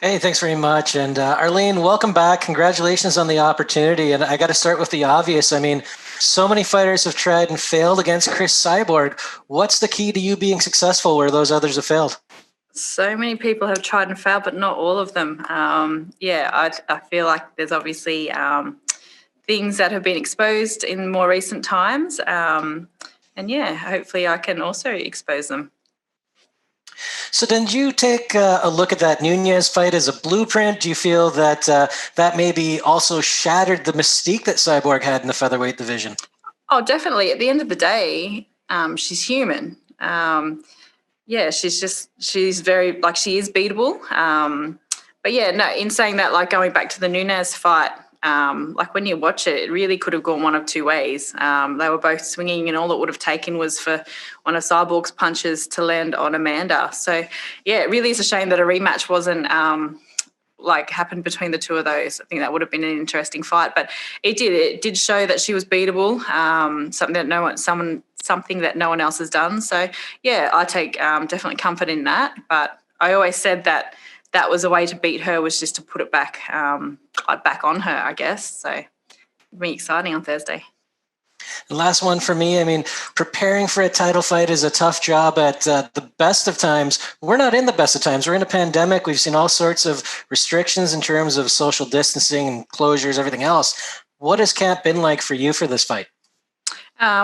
Hey, thanks very much. And Arlene, welcome back. Congratulations on the opportunity. And I got to start with the obvious. I mean, so many fighters have tried and failed against Cris Cyborg. What's the key to you being successful where those others have failed? So many people have tried and failed, but not all of them. I feel like there's obviously things that have been exposed in more recent times. Hopefully I can also expose them. So, then do you take a look at that Nunes fight as a blueprint? Do you feel that that maybe also shattered the mystique that Cyborg had in the featherweight division? Oh, definitely. At the end of the day, she's human. She's very, like, she is beatable. In saying that, like, going back to the Nunes fight, like, when you watch it, it really could have gone one of two ways. They were both swinging, and all it would have taken was for one of Cyborg's punches to land on Amanda. So, yeah, it really is a shame that a rematch wasn't happened between the two of those. I think that would have been an interesting fight, but it did show that she was beatable. Something that no one else has done. So yeah, I take definitely comfort in that. But I always said that was a way to beat her, was just to put it back on her, I guess. So it'll be exciting on Thursday. And last one for me. I mean, preparing for a title fight is a tough job at the best of times. We're not in the best of times. We're in a pandemic. We've seen all sorts of restrictions in terms of social distancing and closures, everything else. What has camp been like for you for this fight?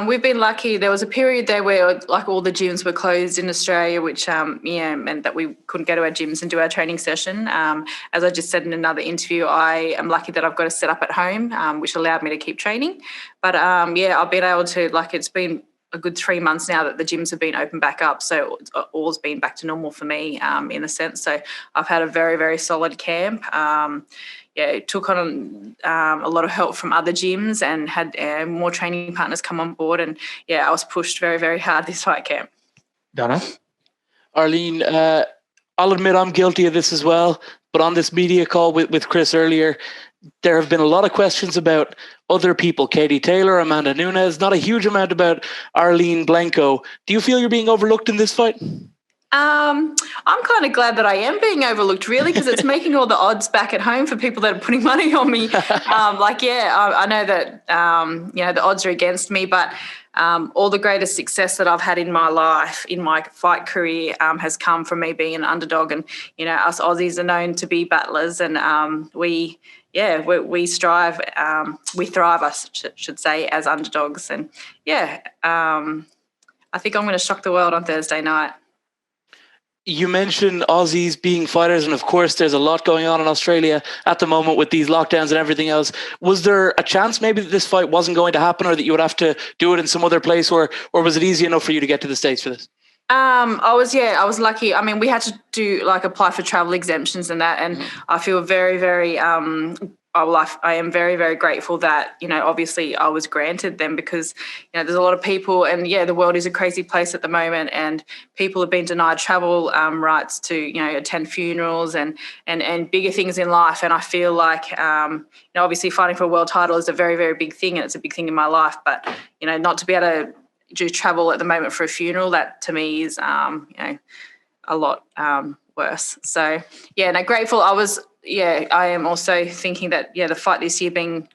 We've been lucky. There was a period there where, like, all the gyms were closed in Australia, which meant that we couldn't go to our gyms and do our training session. As I just said in another interview, I am lucky that I've got a setup at home, which allowed me to keep training. But I've been able to, like, it's been a good 3 months now that the gyms have been open back up, so all's been back to normal for me in a sense. So I've had a very, very solid camp. It took on a lot of help from other gyms and had more training partners come on board. And I was pushed very, very hard this fight camp. Donna? Arlene, I'll admit I'm guilty of this as well, but on this media call with Cris earlier, there have been a lot of questions about other people, Katie Taylor, Amanda Nunes, not a huge amount about Arlene Blencowe. Do you feel you're being overlooked in this fight? I'm kind of glad that I am being overlooked, really, because it's making all the odds back at home for people that are putting money on me. I know that, the odds are against me, but all the greatest success that I've had in my life, in my fight career, has come from me being an underdog. And, us Aussies are known to be battlers, and we strive, we thrive, I should say, as underdogs. And, I think I'm going to shock the world on Thursday night. You mentioned Aussies being fighters, and of course there's a lot going on in Australia at the moment with these lockdowns and everything else. Was there a chance maybe that this fight wasn't going to happen, or that you would have to do it in some other place, or was it easy enough for you to get to the States for this? I was lucky. I mean, we had to do, apply for travel exemptions and that, and I feel very, very I am very, very grateful that, obviously I was granted them, because, there's a lot of people, and the world is a crazy place at the moment, and people have been denied travel rights to, attend funerals and bigger things in life. And I feel like, obviously fighting for a world title is a very, very big thing, and it's a big thing in my life, but, not to be able to do travel at the moment for a funeral, that to me is, a lot worse. So, grateful. I am also thinking that, the fight this year being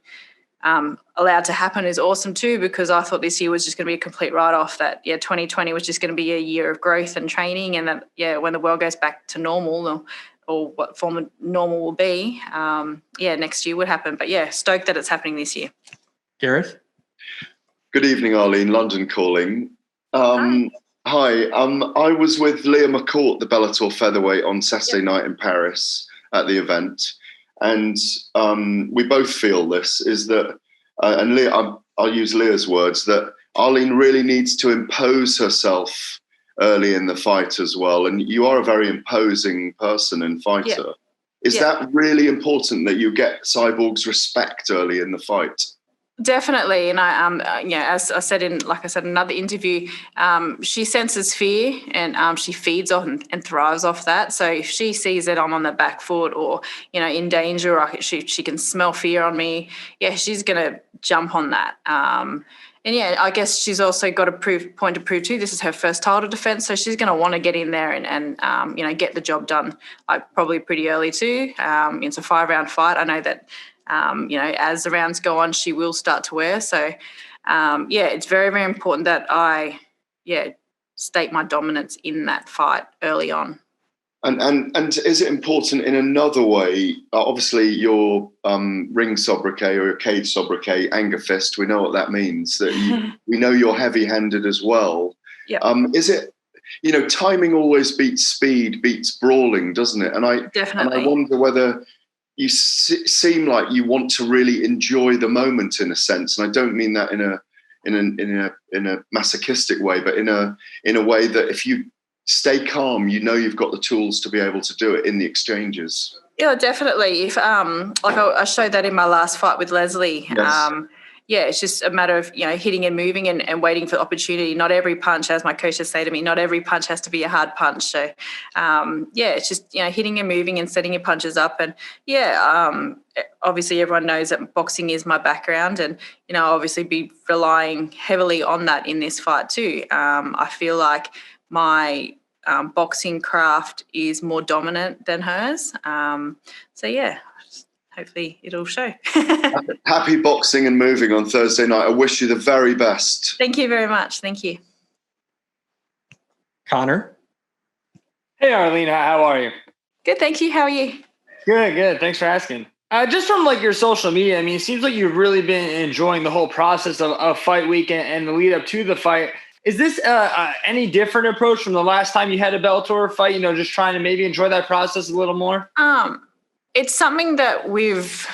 allowed to happen is awesome too, because I thought this year was just going to be a complete write-off, that, 2020 was just going to be a year of growth and training, and that, when the world goes back to normal, or what form of normal will be, next year would happen. But, stoked that it's happening this year. Gareth? Good evening, Arlene. London calling. Hi. I was with Leah McCourt, the Bellator featherweight, on Saturday night in Paris at the event, and we both feel this is that, and Leah, I'll use Leah's words, that Arlene really needs to impose herself early in the fight as well. And you are a very imposing person and fighter. Yeah. Is that really important, that you get Cyborg's respect early in the fight? Definitely. And as I said in another interview, she senses fear, and she feeds on and thrives off that. So if she sees that I'm on the back foot, or, in danger, or she can smell fear on me, she's going to jump on that. And yeah, I guess she's also got a point to prove too. This is her first title defense, so she's going to want to get in there and you know, get the job done, like probably pretty early too. It's a 5-round fight. I know that you know, as the rounds go on, she will start to wear. So yeah, it's very, very important that I state my dominance in that fight early on. And is it important in another way? Obviously, your ring sobriquet or your cage sobriquet, anger fist. We know what that means. That we know you're heavy-handed as well. Yeah. Is it? You know, timing always beats speed, beats brawling, doesn't it? And Definitely. And I wonder whether you seem like you want to really enjoy the moment in a sense. And I don't mean that in a masochistic way, but in a way that if you stay calm, you know you've got the tools to be able to do it in the exchanges. Yeah, definitely. If like I showed that in my last fight with Leslie. Yes. Yeah, it's just a matter of, you know, hitting and moving and waiting for opportunity. Not every punch, as my coaches say to me, not every punch has to be a hard punch. So, yeah, it's just, you know, hitting and moving and setting your punches up. And, yeah, obviously everyone knows that boxing is my background and, you know, I'll obviously be relying heavily on that in this fight too. I feel like my boxing craft is more dominant than hers. So, yeah. Hopefully it'll show. Happy boxing and moving on Thursday night. I wish you the very best. Thank you very much. Thank you. Connor? Hey, Arlene, how are you? Good, thank you. How are you? Good. Thanks for asking. Just from like your social media, I mean, it seems like you've really been enjoying the whole process of fight week and the lead up to the fight. Is this any different approach from the last time you had a Bellator fight? You know, just trying to maybe enjoy that process a little more? It's something that we've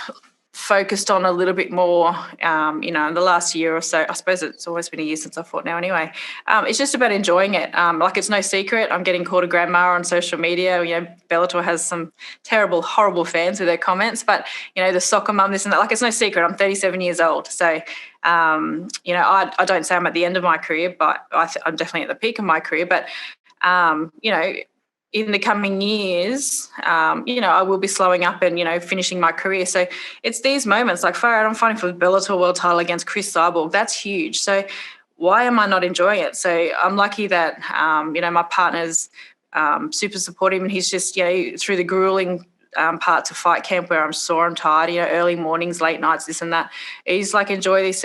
focused on a little bit more, you know, in the last year or so. I suppose it's always been a year since I fought now anyway. It's just about enjoying it. Like, it's no secret I'm getting called a grandma on social media. You know, Bellator has some terrible, horrible fans with their comments, but, you know, the soccer mum, this and that. Like, it's no secret I'm 37 years old. So, you know, I don't say I'm at the end of my career, but I'm definitely at the peak of my career. But, you know, in the coming years, you know, I will be slowing up and, you know, finishing my career. So it's these moments like, far out, I'm fighting for the Bellator world title against Cris Cyborg. That's huge. So why am I not enjoying it? So I'm lucky that, you know, my partner's super supportive, and he's just, you know, through the grueling parts of fight camp where I'm sore and tired, you know, early mornings, late nights, this and that. He's like, enjoy this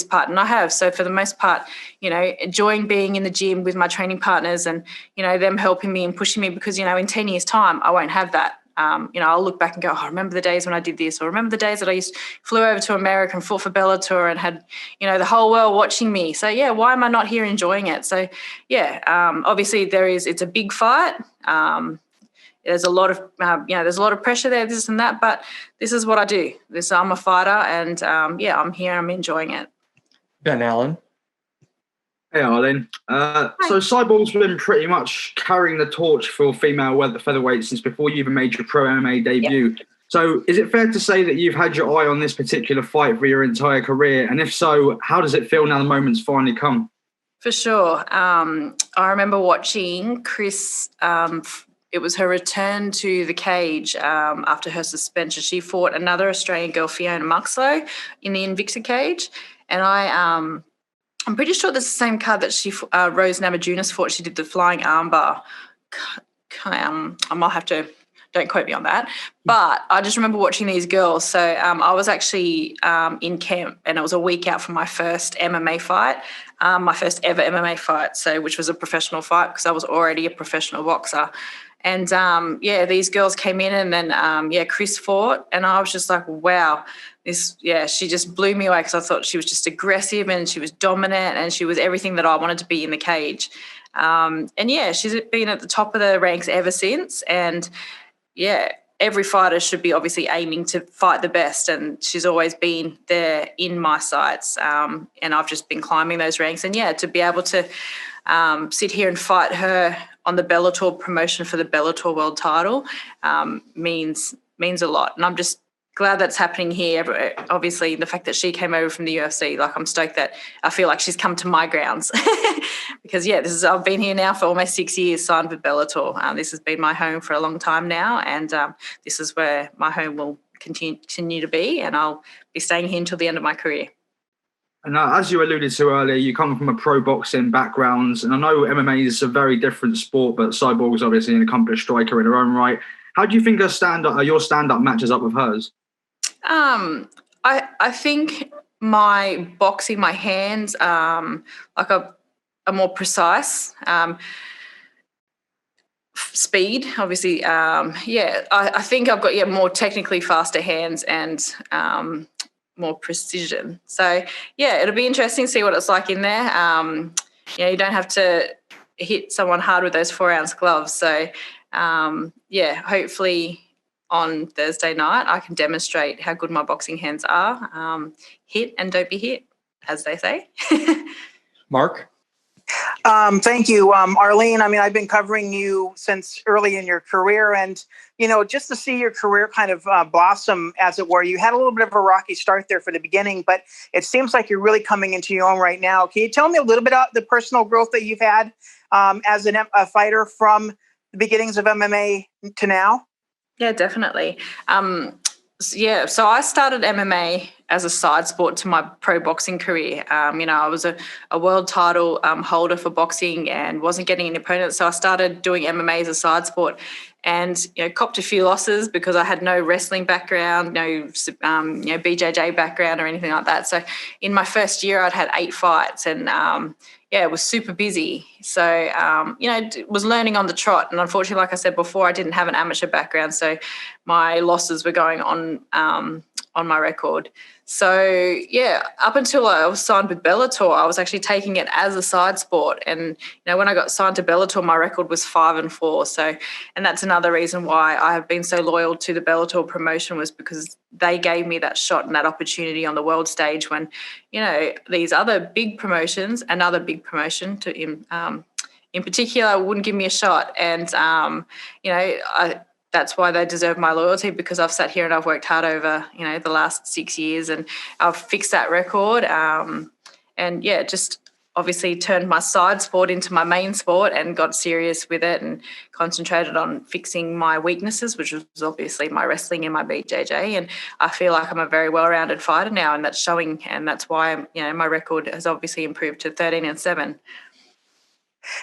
part. And I have. So for the most part, you know, enjoying being in the gym with my training partners and, you know, them helping me and pushing me, because, you know, in 10 years time, I won't have that. You know, I'll look back and go, oh, I remember the days when I did this, or remember the days that I flew over to America and fought for Bellator and had, you know, the whole world watching me. So yeah, why am I not here enjoying it? So yeah, obviously it's a big fight. There's a lot of, you know, there's a lot of pressure there, this and that, but this is what I do. I'm a fighter, and yeah, I'm here. I'm enjoying it. Ben Allen. Hey, Arlene. So Cyborg's been pretty much carrying the torch for female featherweight since before you even made your pro MMA debut. Yep. So is it fair to say that you've had your eye on this particular fight for your entire career? And if so, how does it feel now the moment's finally come? For sure. I remember watching Cris. It was her return to the cage after her suspension. She fought another Australian girl, Fiona Muxlow, in the Invicta cage. And I'm pretty sure that's the same card that Rose Namajunas fought. She did the flying armbar. I might have to, don't quote me on that. But I just remember watching these girls. So I was actually in camp, and it was a week out from my first MMA fight, my first ever MMA fight, so which was a professional fight because I was already a professional boxer. And, yeah, these girls came in, and then, yeah, Cris fought, and I was just like, wow, she just blew me away because I thought she was just aggressive and she was dominant and she was everything that I wanted to be in the cage. And, yeah, she's been at the top of the ranks ever since. And, yeah, every fighter should be obviously aiming to fight the best, and she's always been there in my sights. And I've just been climbing those ranks. And, yeah, to be able to sit here and fight her on the Bellator promotion for the Bellator world title means a lot. And I'm just glad that's happening here. Obviously, the fact that she came over from the UFC, like, I'm stoked that I feel like she's come to my grounds because, yeah, I've been here now for almost 6 years, signed with Bellator. This has been my home for a long time now, and this is where my home will continue to be, and I'll be staying here until the end of my career. And as you alluded to earlier, you come from a pro boxing background, and I know MMA is a very different sport, but Cyborg is obviously an accomplished striker in her own right. How do you think your stand-up matches up with hers? I think my boxing, my hands, like a more precise. Speed, obviously. I think I've got more technically faster hands and more precision. So it'll be interesting to see what it's like in there. You don't have to hit someone hard with those 4-ounce gloves. So hopefully on Thursday night I can demonstrate how good my boxing hands are. Hit and don't be hit, as they say. Mark? Thank you, Arlene. I mean, I've been covering you since early in your career, and just to see your career kind of blossom, as it were. You had a little bit of a rocky start there for the beginning, but it seems like you're really coming into your own right now. Can you tell me a little bit about the personal growth that you've had as a fighter from the beginnings of MMA to now? Yeah, definitely. So I started MMA as a side sport to my pro boxing career. I was a world title holder for boxing and wasn't getting any opponents. So I started doing MMA as a side sport and, copped a few losses because I had no wrestling background, no, BJJ background or anything like that. So in my first year, I'd had 8 fights and, it was super busy. So, was learning on the trot. And unfortunately, like I said before, I didn't have an amateur background. So my losses were going on my record. So, up until I was signed with Bellator, I was actually taking it as a side sport. And, when I got signed to Bellator, my record was 5-4. So, and that's another reason why I have been so loyal to the Bellator promotion, was because they gave me that shot and that opportunity on the world stage when, these other big promotions, another big promotion in particular, wouldn't give me a shot. And, that's why they deserve my loyalty, because I've sat here and I've worked hard over, the last 6 years and I've fixed that record. Just obviously turned my side sport into my main sport and got serious with it and concentrated on fixing my weaknesses, which was obviously my wrestling and my BJJ. And I feel like I'm a very well-rounded fighter now, and that's showing. And that's why, my record has obviously improved to 13-7.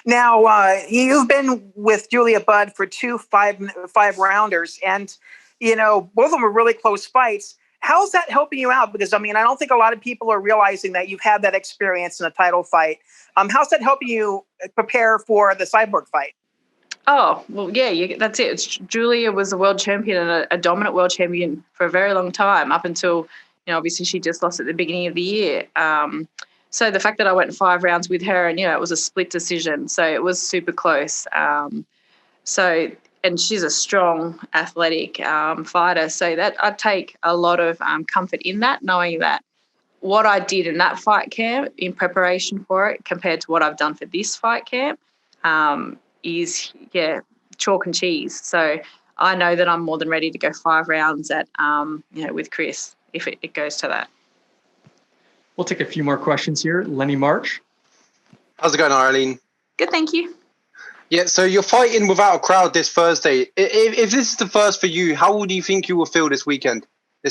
Now, you've been with Julia Budd for 2 5-rounders, and, both of them were really close fights. How's that helping you out? Because, I don't think a lot of people are realizing that you've had that experience in a title fight. How's that helping you prepare for the Cyborg fight? Oh, well, yeah, that's it. Julia was a world champion and a dominant world champion for a very long time, up until, obviously she just lost at the beginning of the year. So the fact that I went 5 rounds with her and, it was a split decision. So it was super close. And she's a strong, athletic fighter. So that I take a lot of comfort in that, knowing that what I did in that fight camp in preparation for it compared to what I've done for this fight camp is, chalk and cheese. So I know that I'm more than ready to go 5 rounds at, with Cris, if it goes to that. We'll take a few more questions here. Lenny March. How's it going, Arlene? Good, thank you. Yeah, so you're fighting without a crowd this Thursday. If this is the first for you, how do you think you will feel this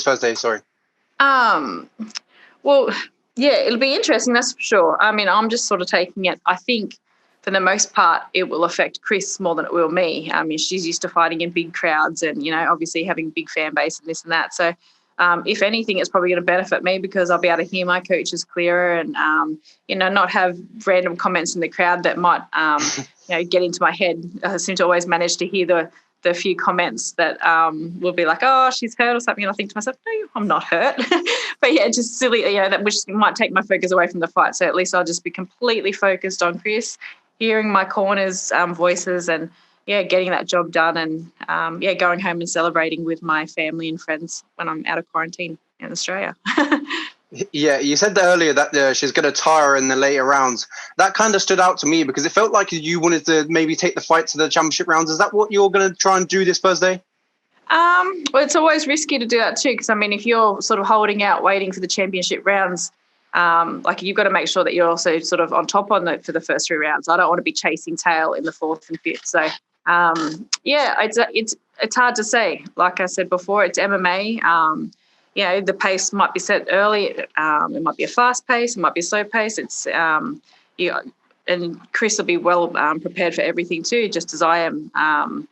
Thursday, sorry? Well, it'll be interesting, that's for sure. I'm just sort of taking it, I think, for the most part, it will affect Cris more than it will me. She's used to fighting in big crowds and, obviously having big fan base and this and that. So, if anything, it's probably going to benefit me because I'll be able to hear my coaches clearer and, not have random comments in the crowd that might, get into my head. I seem to always manage to hear the few comments that will be like, oh, she's hurt or something. And I think to myself, no, I'm not hurt. But, just silly, that which might take my focus away from the fight. So at least I'll just be completely focused on Cris, hearing my corner's voices and, getting that job done and, going home and celebrating with my family and friends when I'm out of quarantine in Australia. Yeah, you said that earlier that she's going to tire in the later rounds. That kind of stood out to me because it felt like you wanted to maybe take the fight to the championship rounds. Is that what you're going to try and do this Thursday? Well, it's always risky to do that too because, if you're sort of holding out waiting for the championship rounds, you've got to make sure that you're also sort of on top for the first 3 rounds. I don't want to be chasing tail in the 4th and 5th. So, it's hard to say. Like I said before, it's MMA. you know, the pace might be set early. It might be a fast pace. It might be a slow pace. It's and Cris will be well prepared for everything too, just as I am.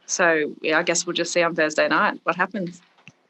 So yeah, I guess we'll just see on Thursday night what happens.